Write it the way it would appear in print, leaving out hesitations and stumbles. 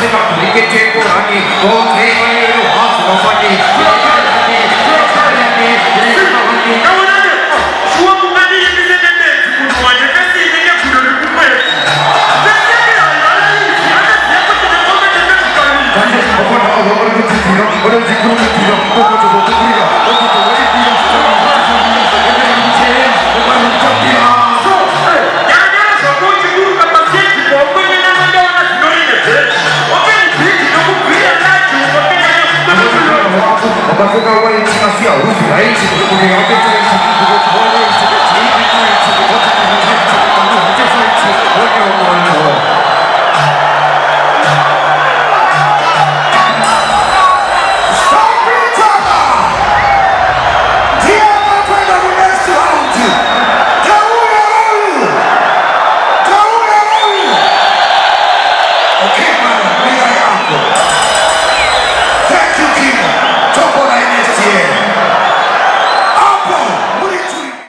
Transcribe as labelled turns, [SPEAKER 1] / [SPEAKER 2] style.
[SPEAKER 1] 생각도 이게 최고라니 너 대관리로 와서 너만이 Mas eu não vou ensinar assim, ó, os grandes, porque eu tenho